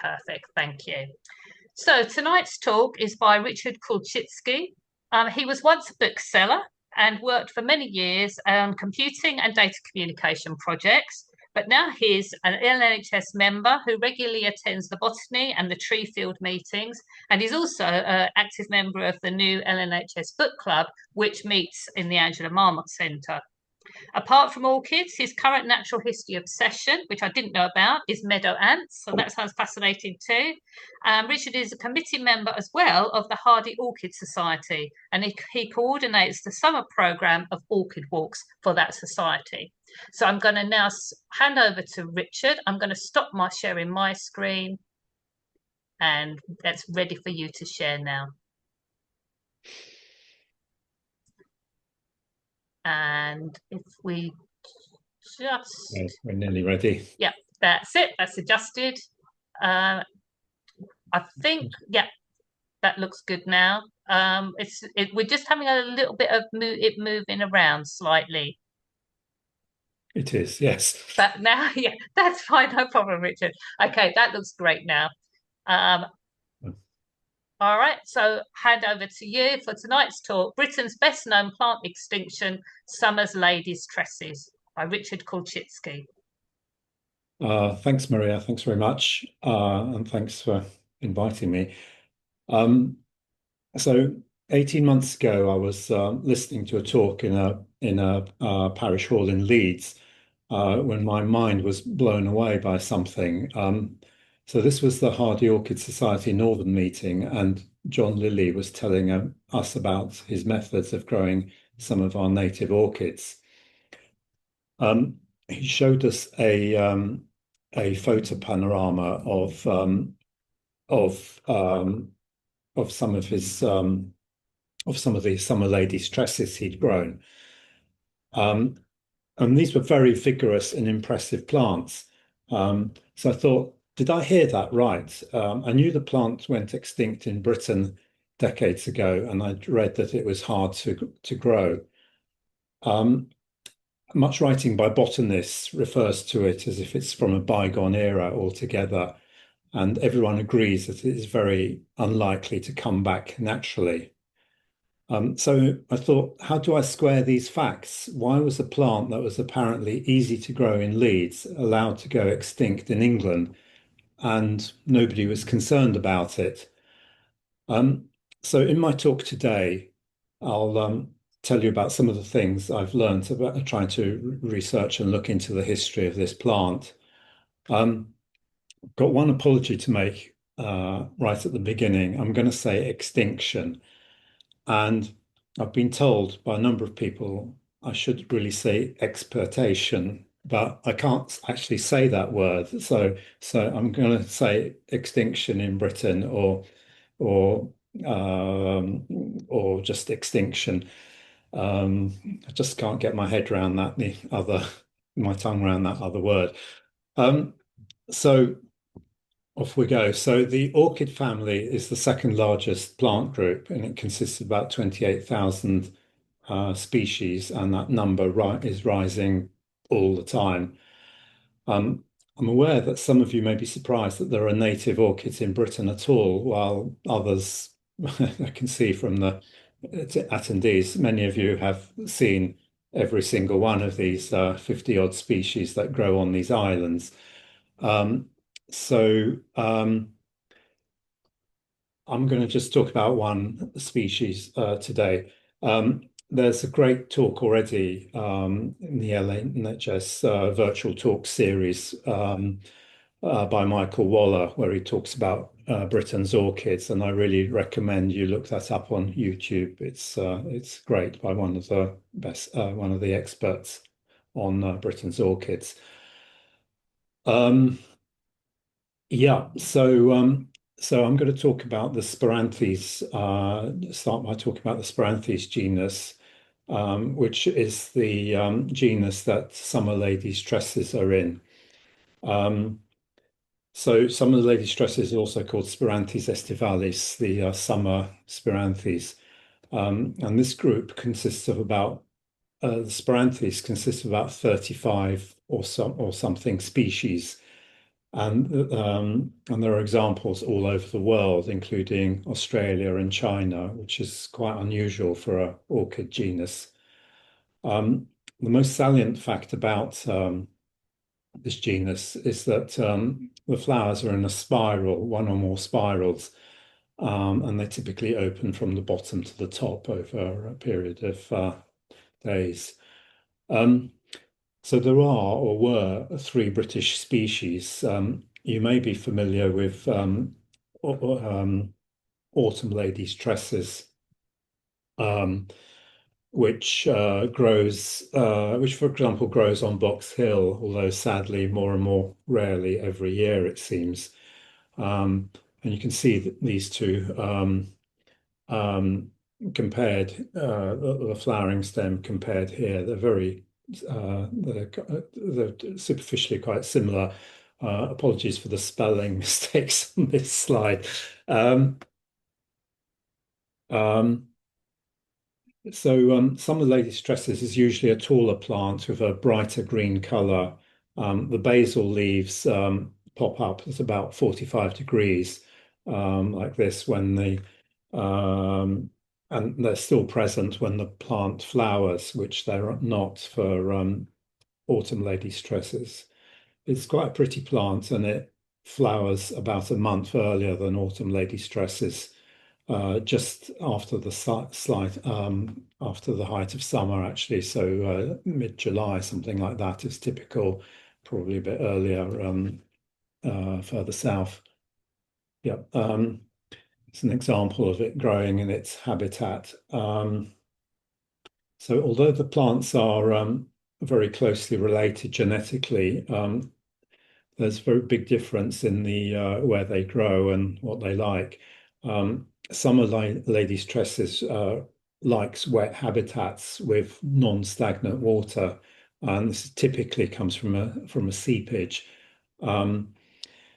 Perfect, thank you. So tonight's talk is by Richard Kulczycki. He was once a bookseller and worked for many years on computing and data communication projects, but now he's an LNHS member who regularly attends the botany and the tree field meetings, and he's also an active member of the new LNHS book club, which meets in the Angela Marmot Centre. Apart from orchids, his current natural history obsession, which I didn't know about, is meadow ants. So that sounds fascinating too. Richard is a committee member as well of the Hardy Orchid Society, and he coordinates the summer programme of orchid walks for that society. So I'm going to now hand over to Richard. I'm going to stop my sharing my screen, and that's ready for you to share now. And if we just... We're nearly ready. Yeah, that's it. That's adjusted. I think, yeah, that looks good now. We're just having a little bit of it moving around slightly. It is, yes. But now, yeah, that's fine. No problem, Richard. Okay, that looks great now. All right, so hand over to you for tonight's talk, Britain's best known plant extinction, Summer's Ladies' Tresses by Richard Kulczycki. Thanks, Maria. Thanks very much. And thanks for inviting me. So 18 months ago, I was listening to a talk in a parish hall in Leeds when my mind was blown away by something. So this was the Hardy Orchid Society Northern meeting, and John Lilly was telling us about his methods of growing some of our native orchids. He showed us a photo panorama of some of his of some of the summer ladies' tresses he'd grown. And these were very vigorous and impressive plants. So I thought, did I hear that right? I knew the plant went extinct in Britain decades ago, and I'd read that it was hard to grow. Much writing by botanists refers to it as if it's from a bygone era altogether, and everyone agrees that it is very unlikely to come back naturally. So I thought, how do I square these facts? Why was a plant that was apparently easy to grow in Leeds allowed to go extinct in England, and nobody was concerned about it? So in my talk today, I'll tell you about some of the things I've learned about trying to research and look into the history of this plant. Got one apology to make right at the beginning. I'm going to say extinction. And I've been told by a number of people I should really say expertation, but I can't actually say that word. So I'm going to say extinction in Britain or just extinction. I just can't get my head around that, my tongue around that other word. So off we go. So the orchid family is the second largest plant group, and it consists of about 28,000 species, and that number is rising all the time. I'm aware that some of you may be surprised that there are native orchids in Britain at all, while others, I can see from the attendees, many of you have seen every single one of these 50 odd species that grow on these islands. I'm going to just talk about one species today. There's a great talk already in the LNHS virtual talk series by Michael Waller, where he talks about Britain's orchids, and I really recommend you look that up on YouTube. It's great, by one of the best, one of the experts on Britain's orchids. Yeah, so I'm going to talk about the Spiranthes. Start by talking about the Spiranthes genus, which is the genus that summer ladies' tresses are in. So summer ladies' tresses are also called Spiranthes aestivalis, the summer Spiranthes, and this group consists of about the Spiranthes consists of about 35 or something species. and there are examples all over the world, including Australia and China, which is quite unusual for an orchid genus. The most salient fact about this genus is that the flowers are in a spiral, one or more spirals, and they typically open from the bottom to the top over a period of days. Um, so there are or were three British species. You may be familiar with autumn ladies' tresses, um, which, for example, grows on Box Hill, although sadly more and more rarely every year, it seems. And you can see that these two um, compared, the flowering stem compared here, they're superficially quite similar. Apologies for the spelling mistakes on this slide. Um, um, some of the lady Tresses is usually a taller plant with a brighter green color. The basal leaves pop up at about 45 degrees, like this, and they're still present when the plant flowers, which they're not for autumn lady Tresses. It's quite a pretty plant, and it flowers about a month earlier than autumn lady Tresses, just after the after the height of summer, actually. So mid-July, something like that is typical. Probably a bit earlier, further south. Yeah, it's an example of it growing in its habitat. So although the plants are very closely related genetically, there's a very big difference in the where they grow and what they like. Summer ladies' tresses likes wet habitats with non-stagnant water, and this typically comes from a seepage. Um,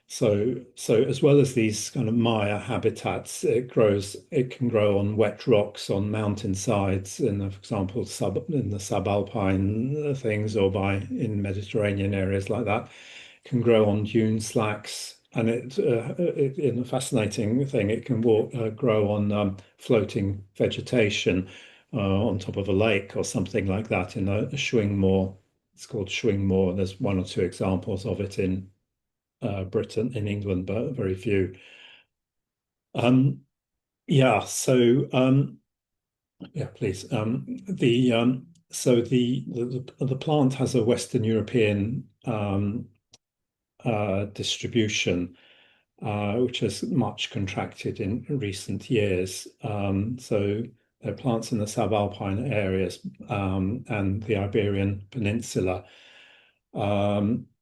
so as well as these kind of mire habitats, it can grow on wet rocks on mountain sides, for example, in the subalpine things, or in Mediterranean areas like that. It can grow on dune slacks, and in a fascinating thing, it can grow on floating vegetation on top of a lake or something like that in a swing moor. It's called swing moor. There's one or two examples of it in Britain, in England, but very few. Um, yeah, so yeah, please. The plant has a Western European distribution, which has much contracted in recent years. So there are plants in the subalpine areas and the Iberian Peninsula.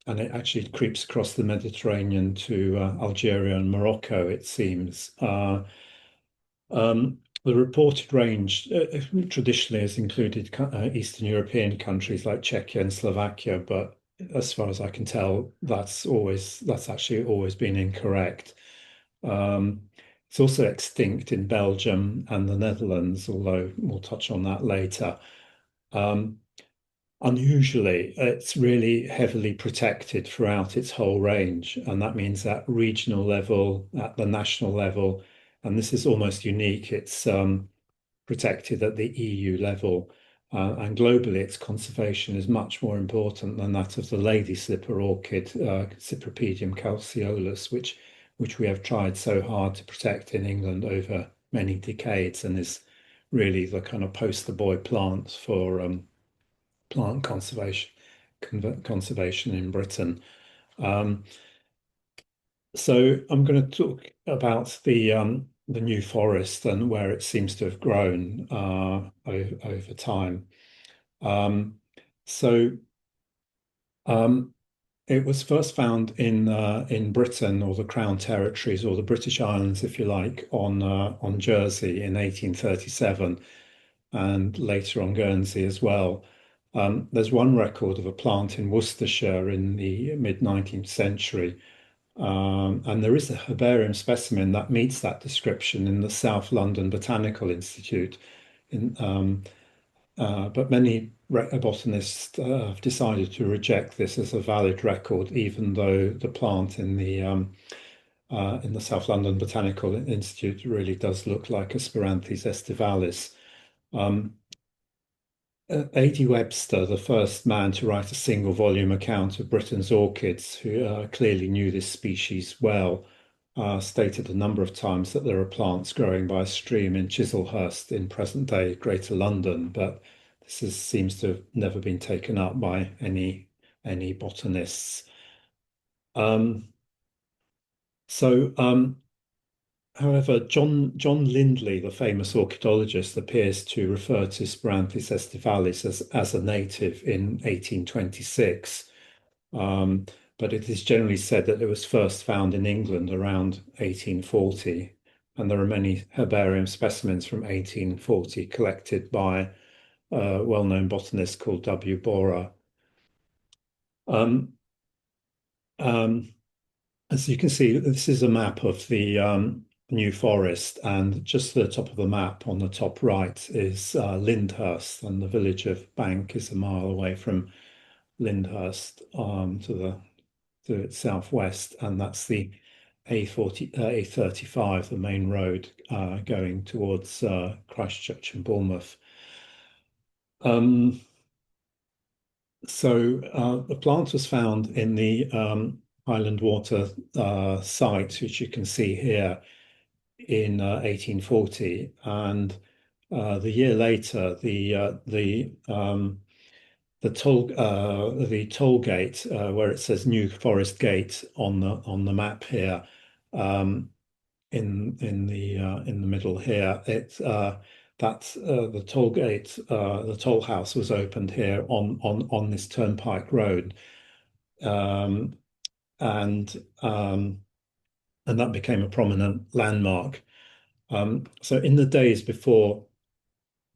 And it actually creeps across the Mediterranean to Algeria and Morocco, it seems. The reported range traditionally has included Eastern European countries like Czechia and Slovakia, but as far as I can tell, that's actually always been incorrect. Um, it's also extinct in Belgium and the Netherlands, although we'll touch on that later. Um, Unusually, it's really heavily protected throughout its whole range, and that means at regional level, at the national level, and this is almost unique. It's protected at the EU level, and globally, its conservation is much more important than that of the lady slipper orchid, Cypripedium calceolus, which we have tried so hard to protect in England over many decades, and is really the kind of poster boy plant for plant conservation in Britain. Um, so I'm going to talk about the New Forest and where it seems to have grown over time. Um, so um, it was first found in Britain, or the Crown Territories, or the British Islands, if you like, on Jersey in 1837, and later on Guernsey as well. There's one record of a plant in Worcestershire in the mid-19th century, and there is a herbarium specimen that meets that description in the South London Botanical Institute. But many botanists have decided to reject this as a valid record, even though the plant in the South London Botanical Institute really does look like a Spiranthes aestivalis. A.D. Webster, the first man to write a single volume account of Britain's orchids, who clearly knew this species well, stated a number of times that there are plants growing by a stream in Chislehurst in present-day Greater London, but seems to have never been taken up by any botanists. Um, so, however, John Lindley, the famous orchidologist, appears to refer to Spiranthes aestivalis as a native in 1826. But it is generally said that it was first found in England around 1840, and there are many herbarium specimens from 1840 collected by a well-known botanist called W. Borer. Um, um, as you can see, this is a map of the New Forest, and just to the top of the map on the top right is Lyndhurst, and the village of Bank is a mile away from Lyndhurst to its southwest, and that's the A35, the main road going towards Christchurch and Bournemouth. So the plant was found in the Highland Water site, which you can see here, in 1840, and the year later, the toll gate where it says New Forest Gate on the map here, in the middle here, the toll gate, the toll house was opened here on this turnpike road, um, and um, and that became a prominent landmark. So in the days before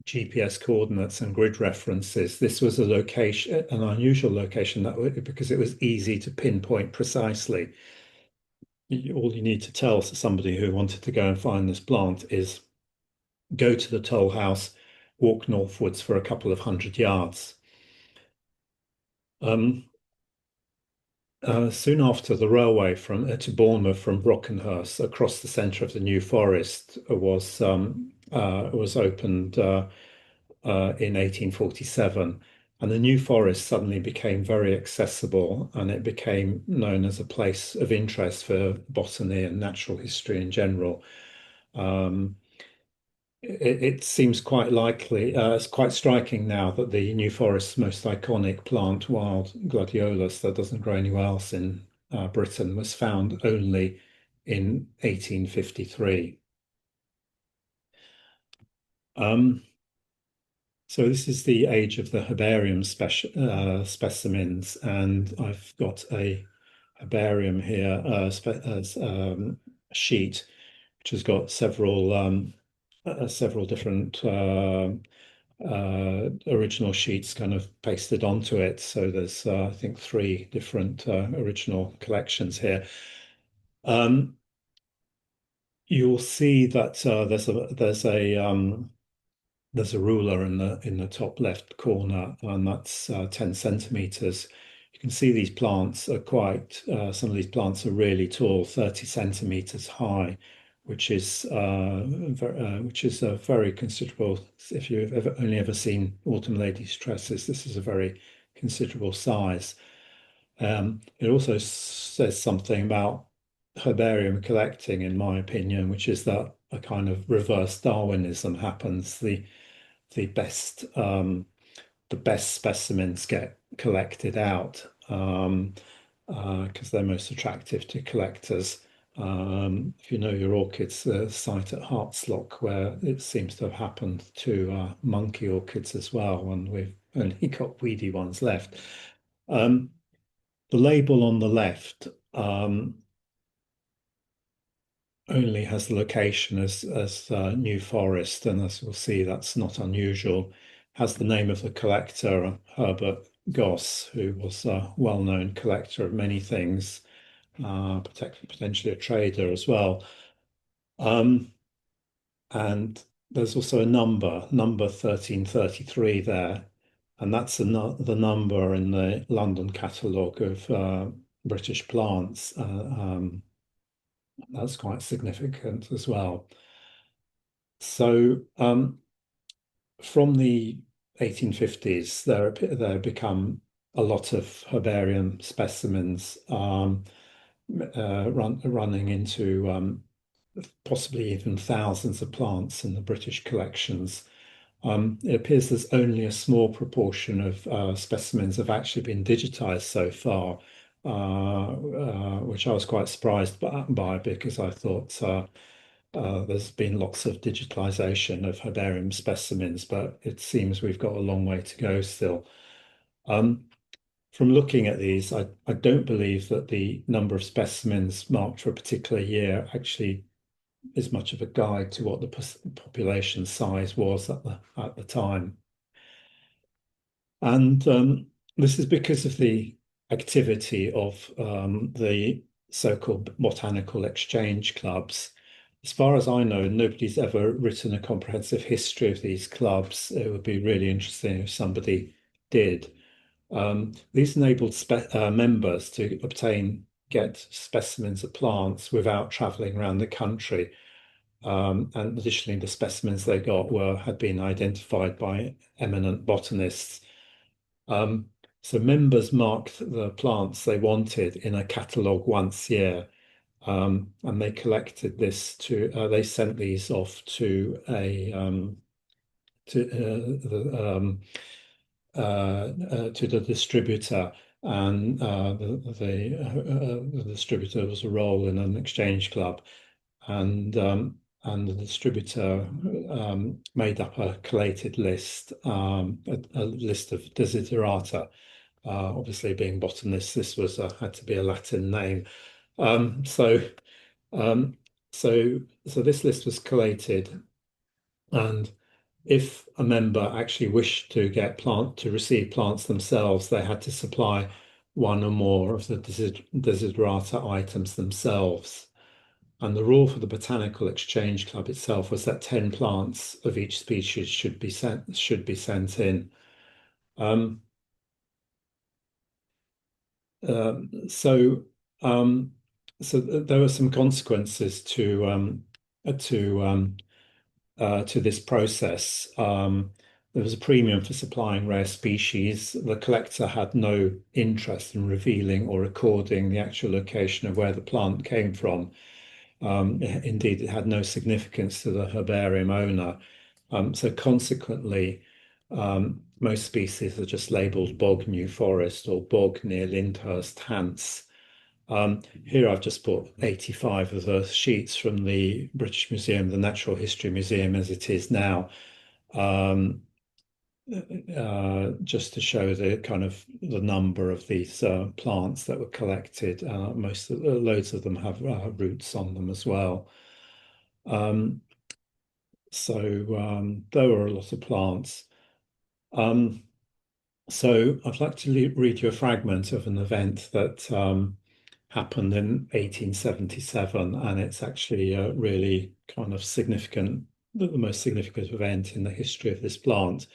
GPS coordinates and grid references, this was a location, an unusual location because it was easy to pinpoint precisely. All you need to tell somebody who wanted to go and find this plant is go to the toll house, walk northwards for a couple of 100 yards. Soon after, the railway to Bournemouth from Brockenhurst across the centre of the New Forest was opened in 1847, and the New Forest suddenly became very accessible, and it became known as a place of interest for botany and natural history in general. Um, it seems quite likely, it's quite striking now that the New Forest's most iconic plant, wild gladiolus, that doesn't grow anywhere else in Britain, was found only in 1853. So this is the age of the herbarium specimens, and I've got a herbarium here, sheet, which has got several different original sheets kind of pasted onto it. So there's, I think, three different original collections here. You'll see that there's a ruler in the top left corner, and that's 10 centimeters. You can see these plants are some of these plants are really tall, 30 centimeters high, which is a very considerable. If you've only ever seen autumn ladies' tresses, this is a very considerable size. It also says something about herbarium collecting, in my opinion, which is that a kind of reverse Darwinism happens. The best specimens get collected out because they're most attractive to collectors. If you know your orchids, the site at Hartslock, where it seems to have happened to monkey orchids as well, and we've only got weedy ones left. The label on the left only has the location as New Forest, and as we'll see, that's not unusual. Has the name of the collector, Herbert Goss, who was a well-known collector of many things, potentially a trader as well. And there's also a number 1333 there. and that's the number in the London catalogue of British plants. That's quite significant as well. So from the 1850s, there have become a lot of herbarium specimens running into possibly even thousands of plants in the British collections. It appears there's only a small proportion of specimens have actually been digitized so far, which I was quite surprised by because I thought there's been lots of digitalization of herbarium specimens, but it seems we've got a long way to go still. From looking at these, I don't believe that the number of specimens marked for a particular year actually is much of a guide to what the population size was at the time. And this is because of the activity of the so-called botanical exchange clubs. As far as I know, nobody's ever written a comprehensive history of these clubs. It would be really interesting if somebody did. These enabled members to get specimens of plants without traveling around the country. And additionally, the specimens they got had been identified by eminent botanists. So members marked the plants they wanted in a catalogue once a year, and they collected this they sent these off to the distributor, and the distributor was a role in an exchange club, and the distributor made up a collated list, a list of desiderata. Obviously, being botanists, this had to be a Latin name. Um, so, um, so this list was collated, and if a member actually wished to receive plants themselves, they had to supply one or more of the desiderata items themselves. And the rule for the Botanical Exchange Club itself was that 10 plants of each species should be sent in. Um, so there were some consequences to this process. There was a premium for supplying rare species. The collector had no interest in revealing or recording the actual location of where the plant came from. Indeed, it had no significance to the herbarium owner. So consequently, most species are just labelled bog New Forest or bog near Lyndhurst, Hants. Here I've just put 85 of the sheets from the British Museum, the Natural History Museum as it is now, just to show the kind of the number of these plants that were collected. Loads of them have roots on them as well. There were a lot of plants. So I'd like to read you a fragment of an event that happened in 1877, and it's actually really kind of significant, the most significant event in the history of this plant.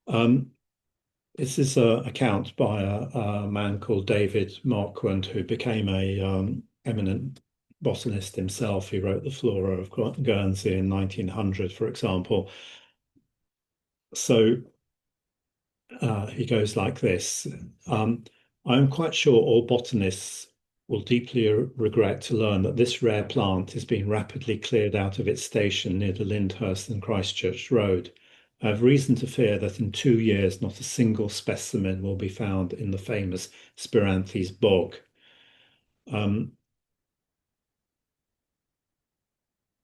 This is an account by a man called David Marquand, who became a eminent botanist himself. He wrote the Flora of Guernsey in 1900, for example. So he goes like this. I am quite sure all botanists will deeply regret to learn that this rare plant is being rapidly cleared out of its station near the Lyndhurst and Christchurch Road. I have reason to fear that in 2 years not a single specimen will be found in the famous Spiranthes bog.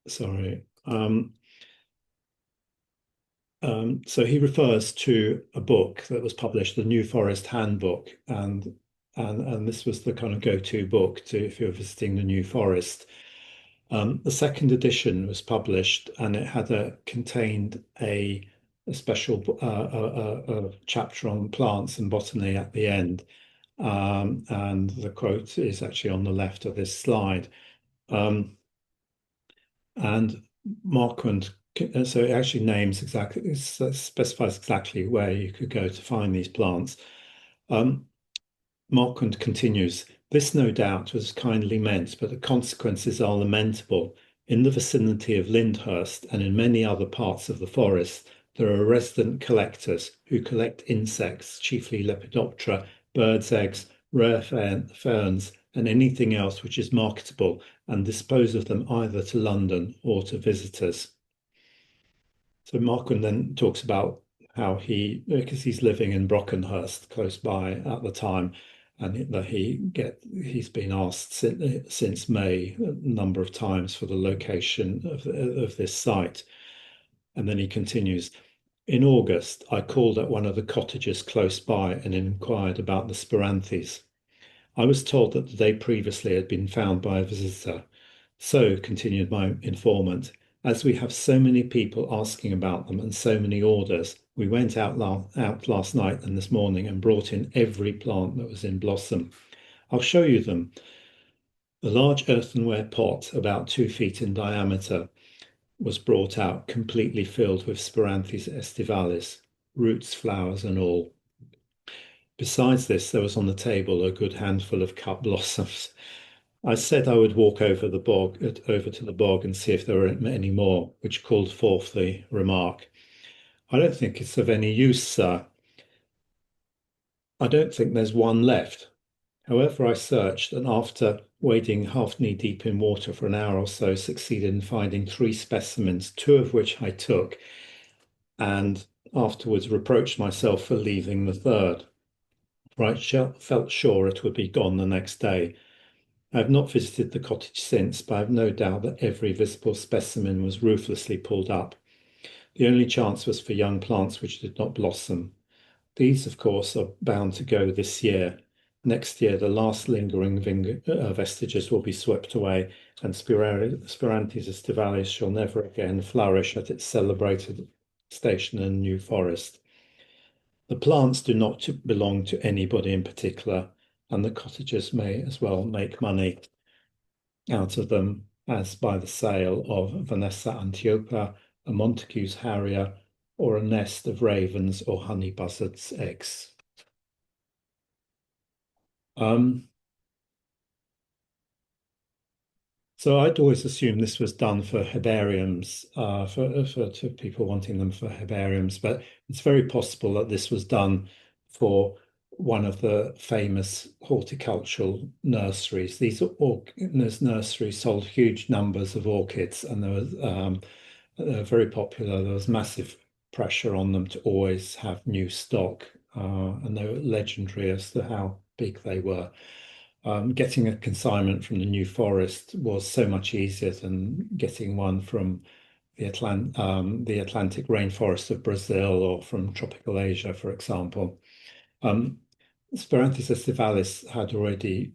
Sorry. So he refers to a book that was published, the New Forest Handbook, and this was the kind of go-to book if you're visiting the New Forest. The second edition was published, and it contained a special chapter on plants and botany at the end, and the quote is actually on the left of this slide. And Marquand So it actually names exactly, it specifies exactly where you could go to find these plants. Um, Marquand continues, this no doubt was kindly meant, but the consequences are lamentable. In the vicinity of Lyndhurst and in many other parts of the forest, there are resident collectors who collect insects, chiefly Lepidoptera, birds' eggs, rare ferns, and anything else which is marketable, and dispose of them either to London or to visitors. So Marquand then talks about how because he's living in Brockenhurst close by at the time, and that he's been asked since May a number of times for the location of this site. And then he continues, in August, I called at one of the cottages close by and inquired about the Spiranthes. I was told that the day previously had been found by a visitor. So, continued my informant, as we have so many people asking about them and so many orders, we went out last night and this morning and brought in every plant that was in blossom. I'll show you them. A large earthenware pot, about 2 feet in diameter, was brought out, completely filled with Spiranthes aestivalis, roots, flowers, and all. Besides this, there was on the table a good handful of cut blossoms. I said I would walk over to the bog and see if there were any more, which called forth the remark, I don't think it's of any use, sir. I don't think there's one left. However, I searched and after wading half knee deep in water for an hour or so, succeeded in finding 3 specimens, two of which I took, and afterwards reproached myself for leaving the third, for I felt sure it would be gone the next day. I have not visited the cottage since, but I have no doubt that every visible specimen was ruthlessly pulled up. The only chance was for young plants which did not blossom. These, of course, are bound to go this year. Next year, the last lingering vestiges will be swept away, and Spiranthes estivalis shall never again flourish at its celebrated station in the New Forest. The plants do not belong to anybody in particular, and the cottagers may as well make money out of them as by the sale of Vanessa antiopa, a Montague's harrier, or a nest of ravens or honey buzzards' eggs. Um, so I'd always assumed this was done for herbariums, for people wanting them for herbariums, but it's very possible that this was done for one of the famous horticultural nurseries. These nurseries sold huge numbers of orchids, and there was very popular. There was massive pressure on them to always have new stock, and they were legendary as to how big they were. Getting a consignment from the New Forest was so much easier than getting one from the Atlantic rainforest of Brazil or from tropical Asia, for example. Um, Spiranthes estivalis had already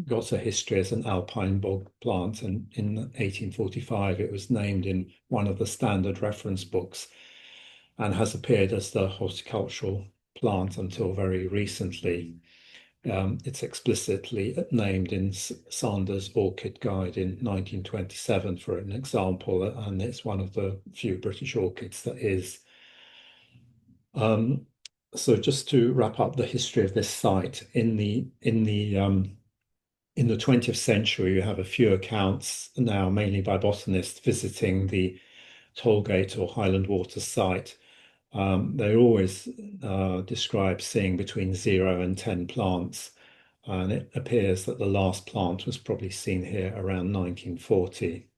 got a history as an alpine bog plant, and in 1845 it was named in one of the standard reference books and has appeared as the horticultural plant until very recently. It's explicitly named in Sanders' Orchid Guide in 1927, for an example, and it's one of the few British orchids that is. So just to wrap up the history of this site, in the 20th century, you have a few accounts now, mainly by botanists, visiting the Tollgate or Highland Water site. They always describe seeing between 0 and 10 plants, and it appears that the last plant was probably seen here around 1940.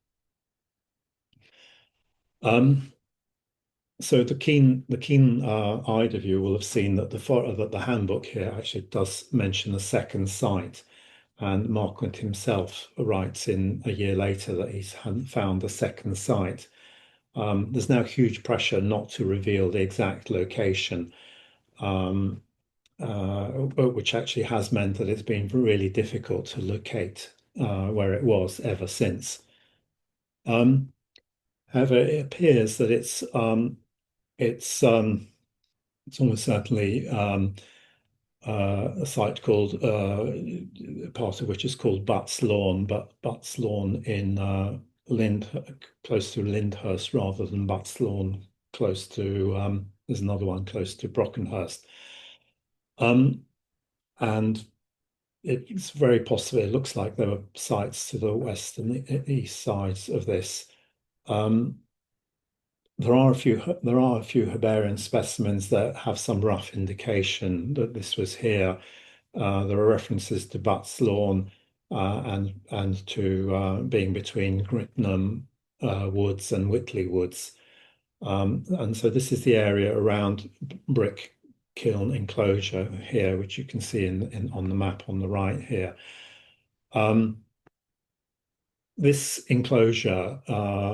So the keen-eyed of you will have seen that the handbook here actually does mention a second site, and Marquand himself writes in a year later that he's found a second site. There's now huge pressure not to reveal the exact location, which actually has meant that it's been really difficult to locate where it was ever since. However, it appears that it's almost certainly a site called part of which is called Butts Lawn, but Butts Lawn in Lind close to Lyndhurst rather than Butts Lawn close to there's another one close to Brockenhurst. And it's very possible, it looks like there were sites to the west and the east sides of this. Um, there are a few herbarium specimens that have some rough indication that this was here. There are references to Butts Lawn and to being between Gritnam Woods and Whitley Woods. And so this is the area around Brick Kiln enclosure here, which you can see on the map on the right here. This enclosure,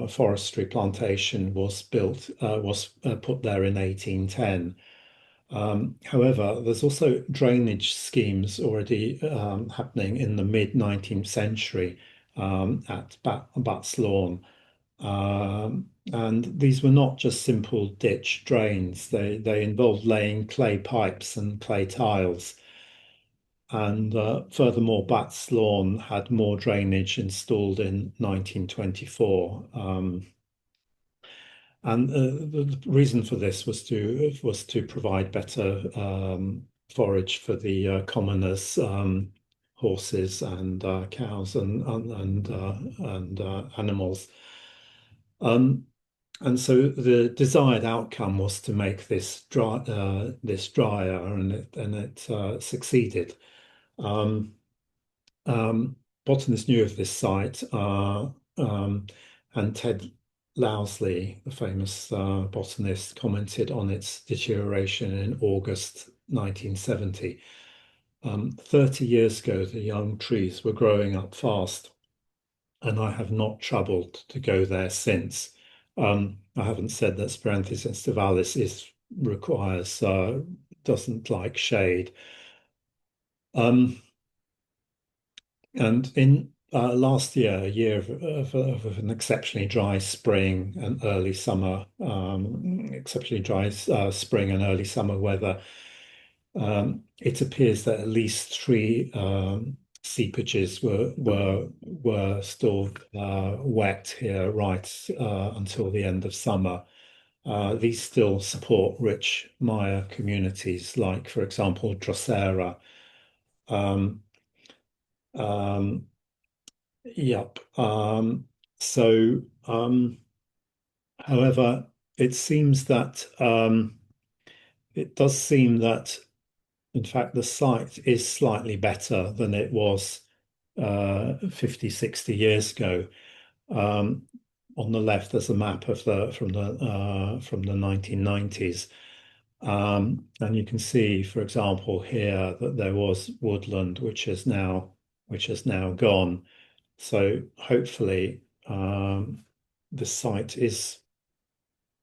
forestry plantation, was put there in 1810. However, there's also drainage schemes already happening in the mid-19th century at Butts Lawn. And these were not just simple ditch drains. They involved laying clay pipes and clay tiles. And furthermore, Butts Lawn had more drainage installed in 1924. And the reason for this was to provide better forage for the commoners, horses and cows and animals. Um, and so the desired outcome was to make this drier, and it succeeded. Um, Botanists knew of this site, and Ted Lowsley, the famous botanist, commented on its deterioration in August 1970. 30 years ago, the young trees were growing up fast, and I have not troubled to go there since. I haven't said that Spiranthes aestivalis requires doesn't like shade. Um, And in last year, a year of an exceptionally dry spring and early summer, exceptionally dry spring and early summer weather, it appears that at least three seepages were still wet here right until the end of summer. These still support rich mire communities, like, for example, Drosera. Um, um, Yep. So, however, it seems that it does seem that, in fact, the site is slightly better than it was 50, 60 years ago. Um, on the left, there's a map of the from the 1990s. And you can see, for example, here that there was woodland, which has now gone. So hopefully, the site is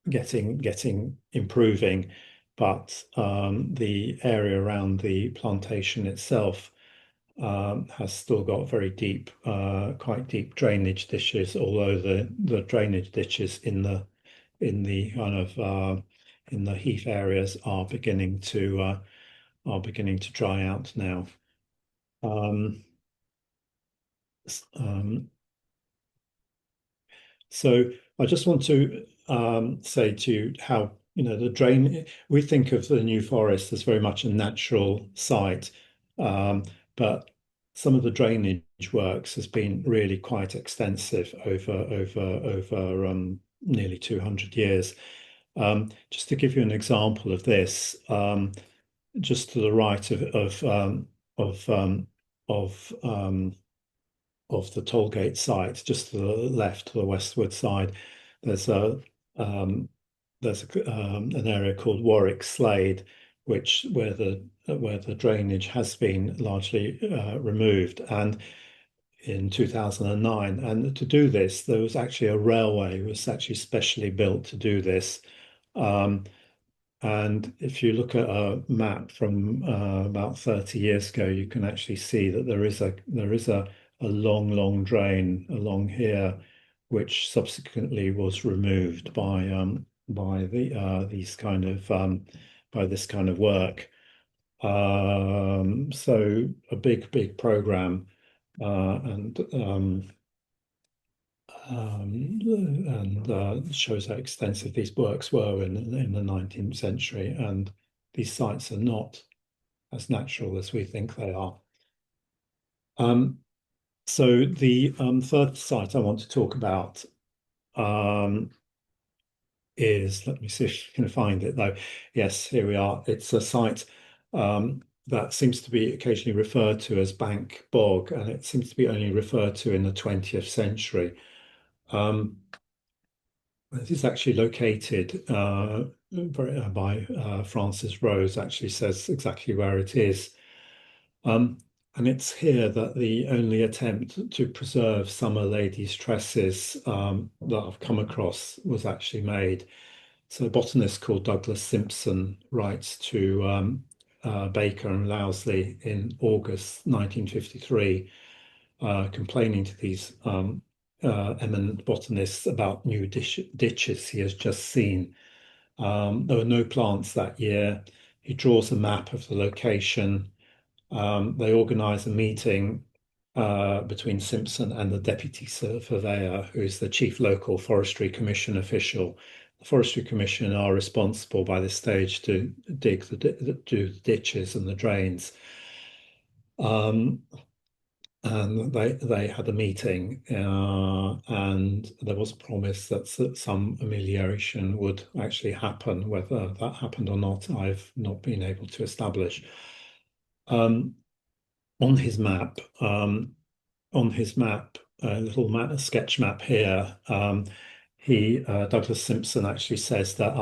getting improving, but the area around the plantation itself has still got very deep, quite deep drainage ditches. Although the drainage ditches in the kind of in the heath areas are beginning to dry out now. Um, um, So I just want to say to you how, we think of the New Forest as very much a natural site, but some of the drainage works has been really quite extensive over nearly 200 years. Just to give you an example of this, just to the right of of of the tollgate site, just to the left, to the westward side, there's a um, an area called Warwick Slade, where the drainage has been largely removed, and in 2009. And to do this, there was actually a railway was actually specially built to do this. Um, and if you look at a map from about 30 years ago, you can actually see that there is a long drain along here, which subsequently was removed by these kind of by this kind of work. So a big program, and and shows how extensive these works were in the 19th century. And these sites are not as natural as we think they are. So the third site I want to talk about is, let me see if I can find it though. Yes, here we are. It's a site that seems to be occasionally referred to as Bank Bog, and it seems to be only referred to in the 20th century. It is actually located by Francis Rose, actually says exactly where it is. And it's here that the only attempt to preserve summer ladies' tresses that I've come across was actually made. So a botanist called Douglas Simpson writes to Baker and Lousley in August 1953, complaining to these eminent botanists about new ditches he has just seen. There were no plants that year. He draws a map of the location. They organise a meeting between Simpson and the deputy surveyor, who is the chief local forestry commission official. The forestry commission are responsible by this stage to do the ditches and the drains. And they had a meeting, and there was a promise that some amelioration would actually happen. Whether that happened or not, I've not been able to establish. Um, on his map, a little map, sketch map here, Douglas Simpson actually says that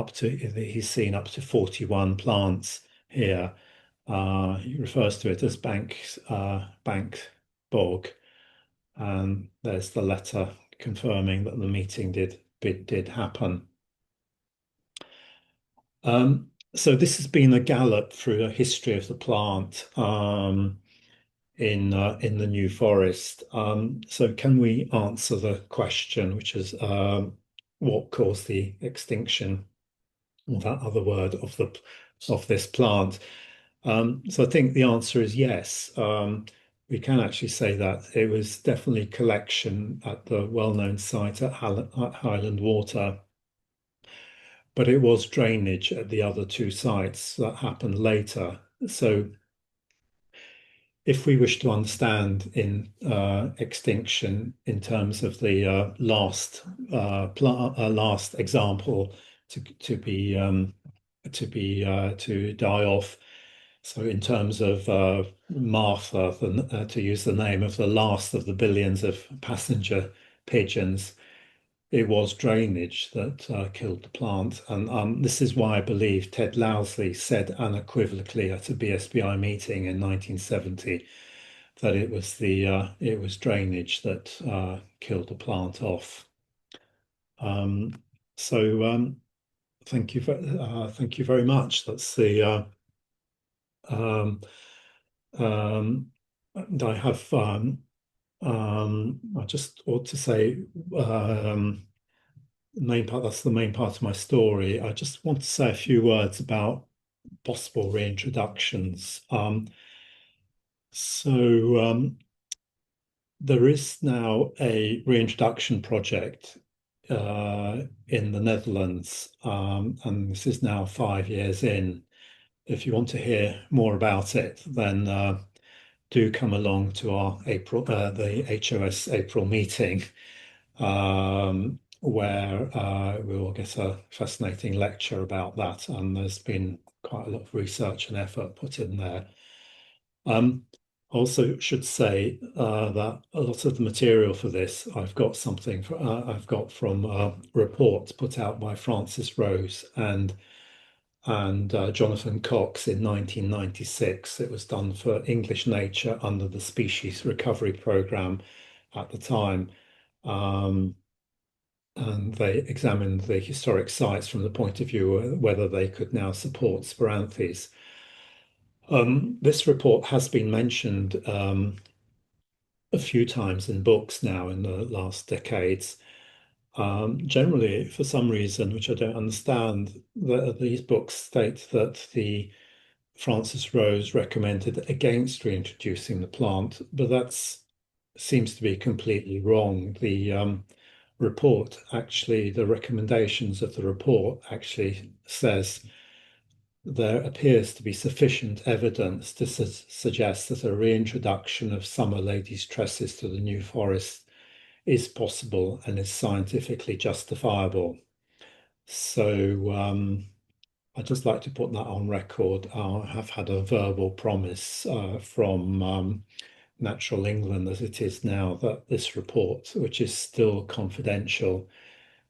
he's seen up to 41 plants here. He refers to it as Bank Bog, and there's the letter confirming that the meeting did happen. So this has been a gallop through a history of the plant. In the New Forest. So can we answer the question, which is what caused the extinction, or that other word of this plant? So I think the answer is yes. We can actually say that it was definitely collection at the well-known site at Highland Water, but it was drainage at the other two sites that happened later. So if we wish to understand in extinction in terms of the last example to die off, so in terms of Martha, to use the name of the last of the billions of passenger pigeons, it was drainage that killed the plant. And this is why I believe Ted Lousley said unequivocally at a BSBI meeting in 1970 that it was drainage that killed the plant off. So thank you very much. That's the um, and I have I just ought to say that's the main part of my story. I just want to say a few words about possible reintroductions. So there is now a reintroduction project in the Netherlands, and this is now 5 years in. If you want to hear more about it, then do come along to our the HOS April meeting, where we will get a fascinating lecture about that. And there's been quite a lot of research and effort put in there. Also should say that a lot of the material for this I've got from a report put out by Francis Rose and Jonathan Cox in 1996. It was done for English Nature under the Species Recovery Programme at the time. And they examined the historic sites from the point of view of whether they could now support Spiranthes. This report has been mentioned a few times in books now in the last decades. Generally, for some reason, which I don't understand, these books state that the Francis Rose recommended against reintroducing the plant, but that seems to be completely wrong. report, actually, the recommendations of the report actually says there appears to be sufficient evidence to suggest that a reintroduction of summer ladies' tresses to the New Forest is possible and is scientifically justifiable. So I'd just like to put that on record. I have had a verbal promise from Natural England, as it is now, that this report, which is still confidential,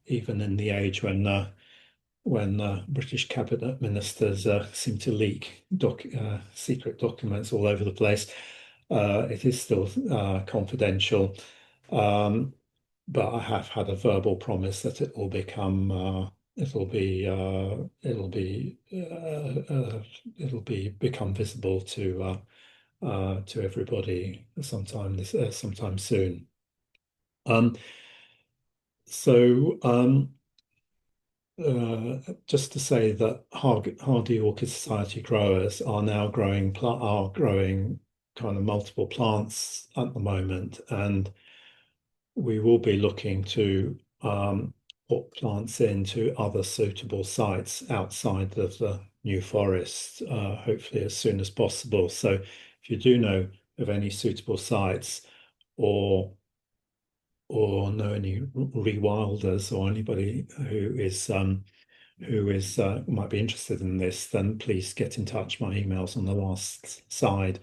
even in the age when British cabinet ministers seem to leak secret documents all over the place, it is still confidential. But I have had a verbal promise that it will become it'll be become visible to everybody sometime soon. So just to say that Hardy Orchid Society growers are now growing kind of multiple plants at the moment, and we will be looking to put plants into other suitable sites outside of the New Forest, hopefully as soon as possible. So if you do know of any suitable sites or know any rewilders or anybody who might be interested in this, then please get in touch. My email's on the last slide.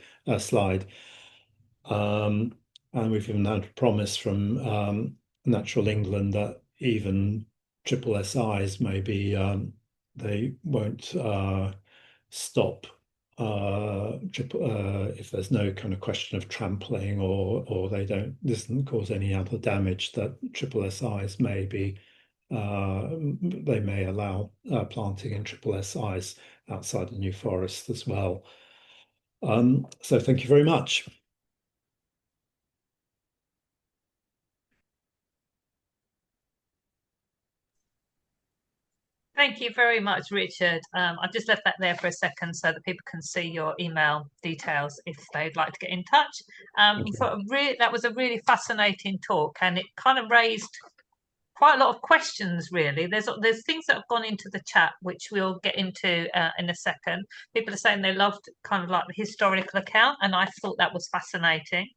And we've even had a promise from Natural England that even triple SIs maybe they won't stop if there's no kind of question of trampling or this doesn't cause any other damage, that triple SIs may be they may allow planting in triple SIs outside the New Forest as well. So thank you very much. Thank you very much, Richard. I've just left that there for a second so that people can see your email details if they'd like to get in touch. That was a really fascinating talk, and it kind of raised quite a lot of questions, really. There's things that have gone into the chat, which we'll get into in a second. People are saying they loved kind of like the historical account, and I thought that was fascinating.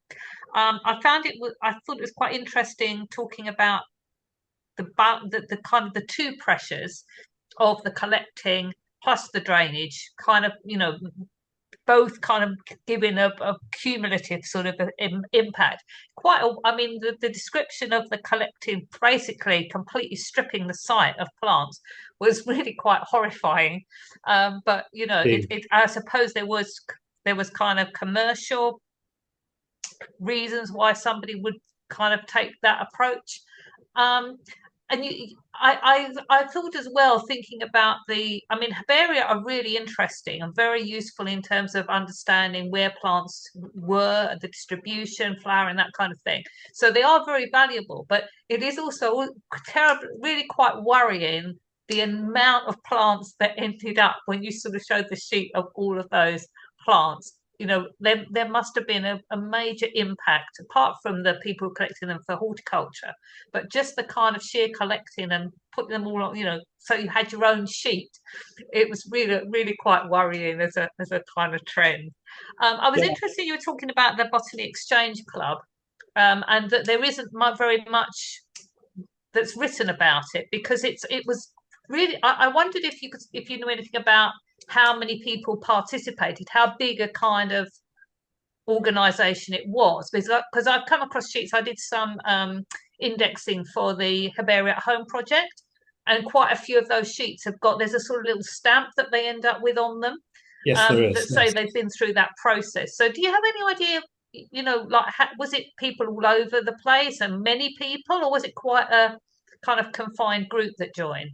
I thought it was quite interesting talking about the kind of the two pressures of the collecting plus the drainage, kind of, both kind of giving a cumulative sort of impact. I mean, the description of the collecting basically completely stripping the site of plants was really quite horrifying. But I suppose there was kind of commercial reasons why somebody would kind of take that approach. And I thought as well, thinking about herbaria are really interesting and very useful in terms of understanding where plants were, the distribution, flowering, that kind of thing. So they are very valuable, but it is also really quite worrying the amount of plants that ended up when you sort of showed the sheet of all of those plants. There must have been a major impact, apart from the people collecting them for horticulture, but just the kind of sheer collecting and putting them all on, so you had your own sheet. It was really, really quite worrying as a kind of trend. I was interested, you were talking about the Botany Exchange Club, and that there isn't very much that's written about it, because it was really, I wondered if you knew anything about how many people participated, how big a kind of organization it was, because I've come across sheets. I did some indexing for the Herbaria at Home project, and quite a few of those sheets there's a sort of little stamp that they end up with on them. Yes, there is. That say they've been through that process. So do you have any idea, was it people all over the place and many people, or was it quite a kind of confined group that joined?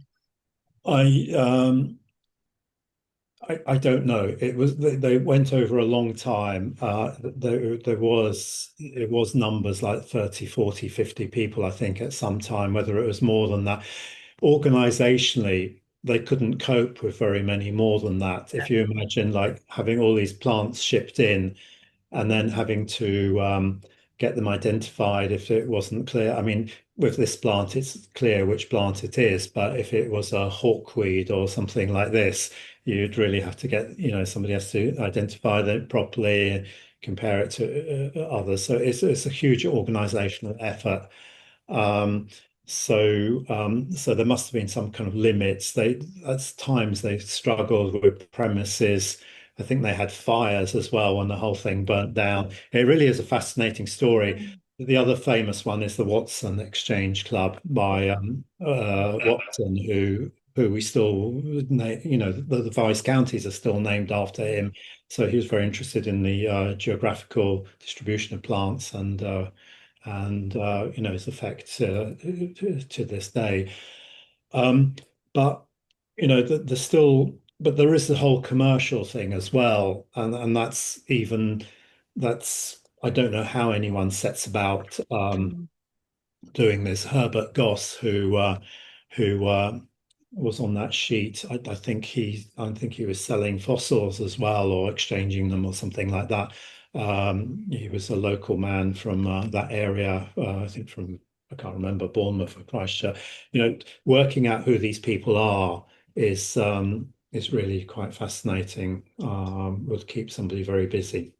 I don't know. They went over a long time. It was numbers like 30, 40, 50 people, I think, at some time, whether it was more than that. Organizationally, they couldn't cope with very many more than that. If you imagine like having all these plants shipped in and then having to get them identified if it wasn't clear. I mean, with this plant, it's clear which plant it is, but if it was a hawkweed or something like this, you'd really have to get, somebody has to identify that properly, compare it to others. So it's a huge organizational effort. Um, so there must have been some kind of limits. At times they struggled with premises. I think they had fires as well when the whole thing burnt down. It really is a fascinating story. The other famous one is the Watson Exchange Club by Watson, who we still, the Vice Counties are still named after him. So he was very interested in the geographical distribution of plants and its effect to this day. Um, but there's still, but there is the whole commercial thing as well, and that's I don't know how anyone sets about doing this. Herbert Goss, who was on that sheet, I think he was selling fossils as well, or exchanging them, or something like that. He was a local man from that area, I think from I can't remember Bournemouth or Christchurch. Working out who these people are is really quite fascinating. Would keep somebody very busy.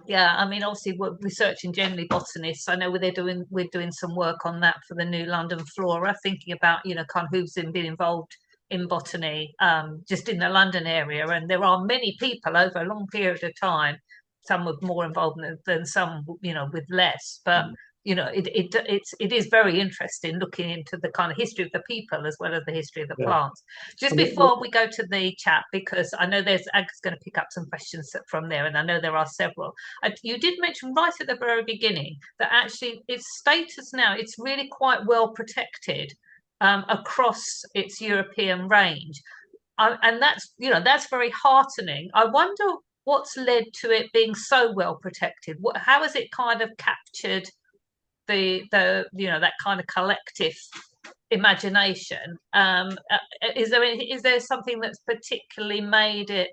Yeah, I mean, obviously, we're researching generally botanists. I know we're doing some work on that for the new London Flora, thinking about kind of been involved in botany, just in the London area, and there are many people over a long period of time, some with more involvement than some, with less. But it is very interesting looking into the kind of history of the people as well as the history of the Yeah. plants. Just I mean, before we go to the chat, because I know there's Ag's going to pick up some questions from there, and I know there are several. You did mention right at the very beginning that actually its status now, it's really quite well protected across its European range. And that's very heartening. I wonder what's led to it being so well protected. How has it kind of captured the that kind of collective imagination? Is there something that's particularly made it?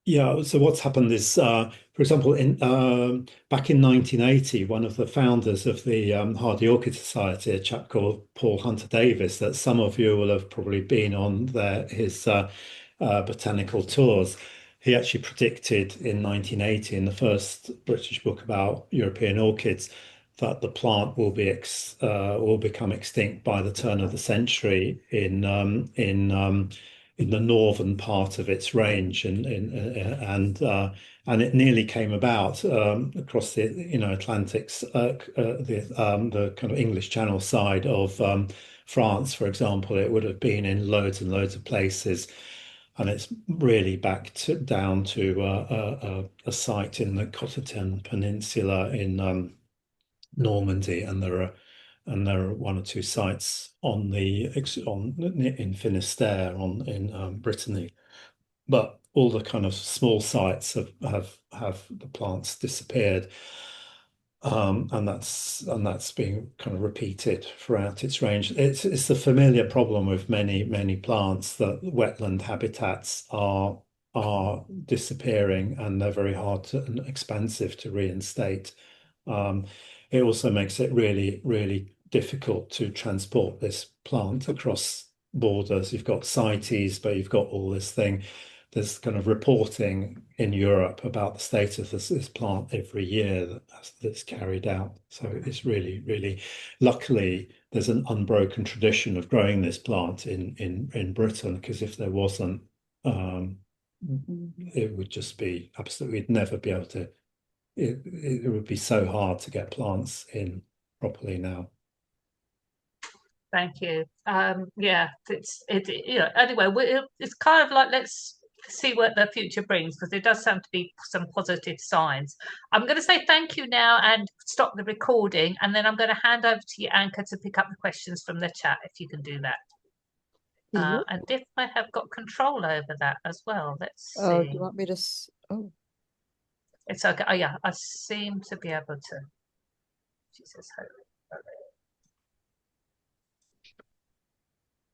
Yeah, so what's happened is, for example, in back in 1980, one of the founders of the Hardy Orchid Society, a chap called Paul Hunter Davis, that some of you will have probably been on his botanical tours. He actually predicted in 1980, in the first British book about European orchids, that the plant will become extinct by the turn of the century in the northern part of its range, and it nearly came about across the Atlantic's the kind of English Channel side of France, for example. It would have been in loads and loads of places, and it's really down to a site in the Cotentin Peninsula in Normandy, and there are one or two sites in Finisterre in Brittany, but all the kind of small sites have the plants disappeared, and that's being kind of repeated throughout its range. It's a familiar problem with many plants that wetland habitats are disappearing, and they're very hard and expensive to reinstate. Um, it also makes it really, really difficult to transport this plant across borders. You've got CITES, but you've got all this thing. There's kind of reporting in Europe about the state of this plant every year that's carried out. So it's really, really, luckily, there's an unbroken tradition of growing this plant in Britain, because if there wasn't, um, it would just be absolutely, we'd never be able to it would be so hard to get plants in properly now. Thank you. Yeah, Anyway, it's kind of like, let's see what the future brings, because there does sound to be some positive signs. I'm going to say thank you now and stop the recording, and then I'm going to hand over to you, Anchor, to pick up the questions from the chat, if you can do that. Yep. And if I have got control over that as well, let's Oh, do see. you want me to? Oh, It's okay. Oh yeah, I seem to be able to. Jesus, hope.